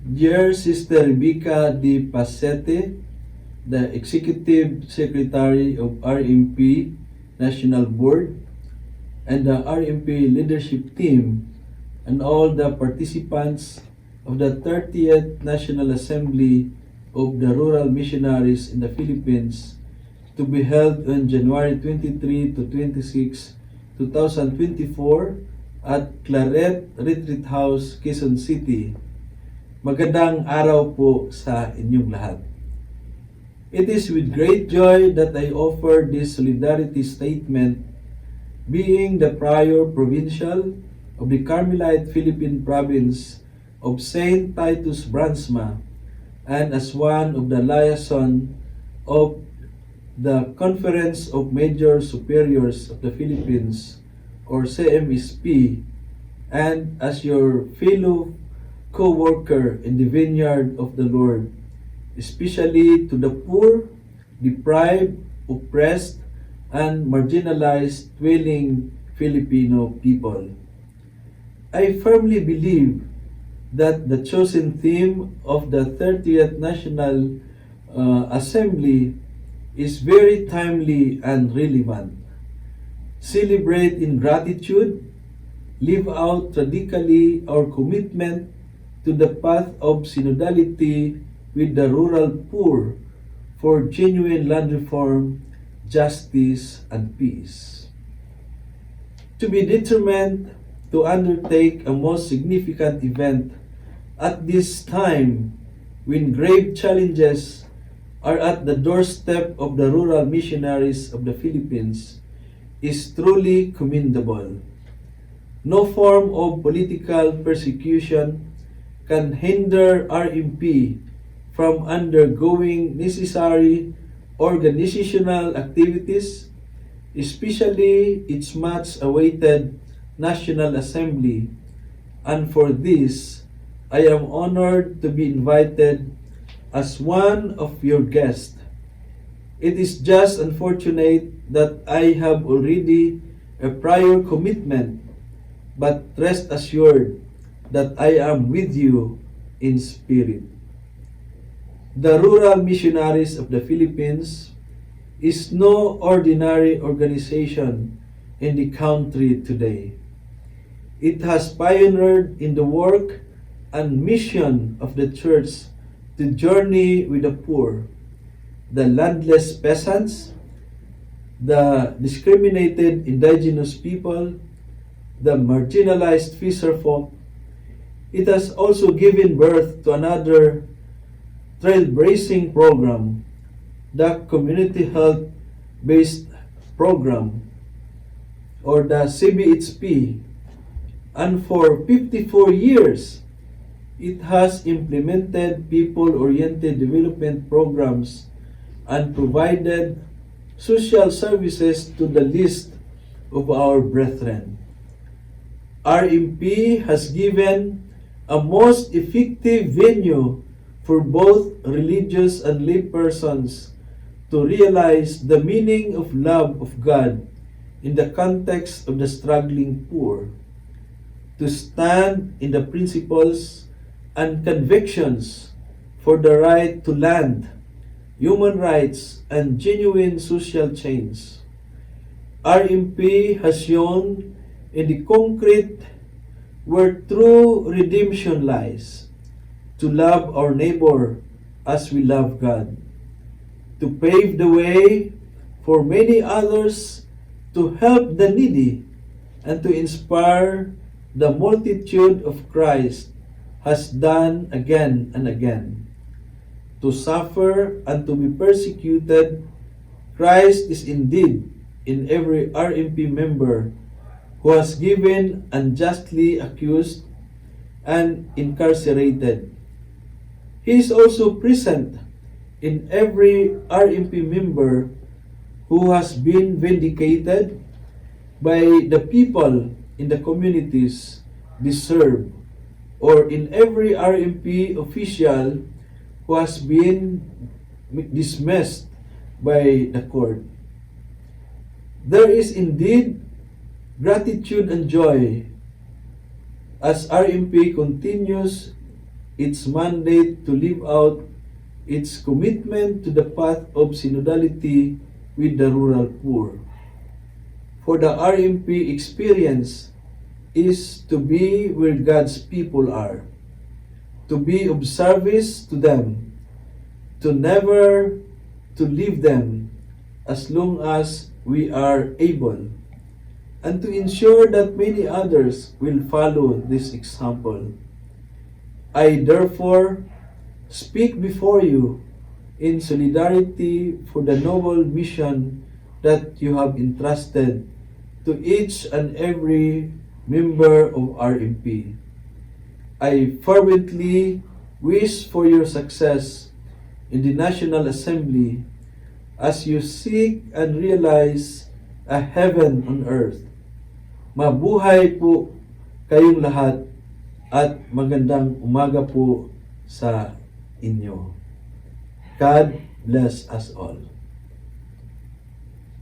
Dear Sister Rebecca D. Pasete, the Executive Secretary of RMP National Board, and the RMP leadership team, and all the participants of the 30th National Assembly of the Rural Missionaries in the Philippines, to be held on January 23 to 26, 2024 at Claret Retreat House, Quezon City. Magandang araw po sa inyong lahat. It is with great joy that I offer this solidarity statement, being the prior provincial of the Carmelite Philippine province of St. Titus Bransma, and as one of the liaison of the Conference of Major Superiors of the Philippines, or CMSP, and as your fellow co-worker in the vineyard of the Lord, especially to the poor, deprived, oppressed, and marginalized dwelling Filipino people. I firmly believe that the chosen theme of the 30th National Assembly is very timely and relevant. Celebrate in gratitude, live out radically our commitment to the path of synodality with the rural poor for genuine land reform, justice, and peace. To be determined to undertake a most significant event at this time when grave challenges are at the doorstep of the rural missionaries of the Philippines is truly commendable. No form of political persecution can hinder RMP from undergoing necessary organizational activities, especially its much-awaited National Assembly, and for this, I am honored to be invited as one of your guests. It is just unfortunate that I have already a prior commitment, but rest assured that I am with you in spirit. The Rural Missionaries of the Philippines is no ordinary organization in the country today. It has pioneered in the work and mission of the church to journey with the poor, the landless peasants, the discriminated indigenous people, the marginalized fisherfolk. It has also given birth to another trailblazing program, the Community Health-Based Program, or the CBHP, and for 54 years, it has implemented people-oriented development programs and provided social services to the least of our brethren. RMP has given a most effective venue for both religious and lay persons to realize the meaning of love of God in the context of the struggling poor, to stand in the principles and convictions for the right to land, human rights, and genuine social change. RMP has shown in the concrete where true redemption lies, to love our neighbor as we love God, to pave the way for many others to help the needy, and to inspire the multitude of Christ has done again and again. To suffer and to be persecuted, Christ is indeed in every RMP member who has given unjustly accused and incarcerated. He is also present in every RMP member who has been vindicated by the people in the communities they serve, or in every RMP official who has been dismissed by the court. There is indeed gratitude and joy as RMP continues its mandate to live out its commitment to the path of synodality with the rural poor. For the RMP experience is to be where God's people are, to be of service to them, to never to leave them as long as we are able, and to ensure that many others will follow this example. I therefore speak before you in solidarity for the noble mission that you have entrusted to each and every member of RMP. I fervently wish for your success in the National Assembly as you seek and realize a heaven on earth. Mabuhay po kayong lahat at magandang umaga po sa inyo. God bless us all.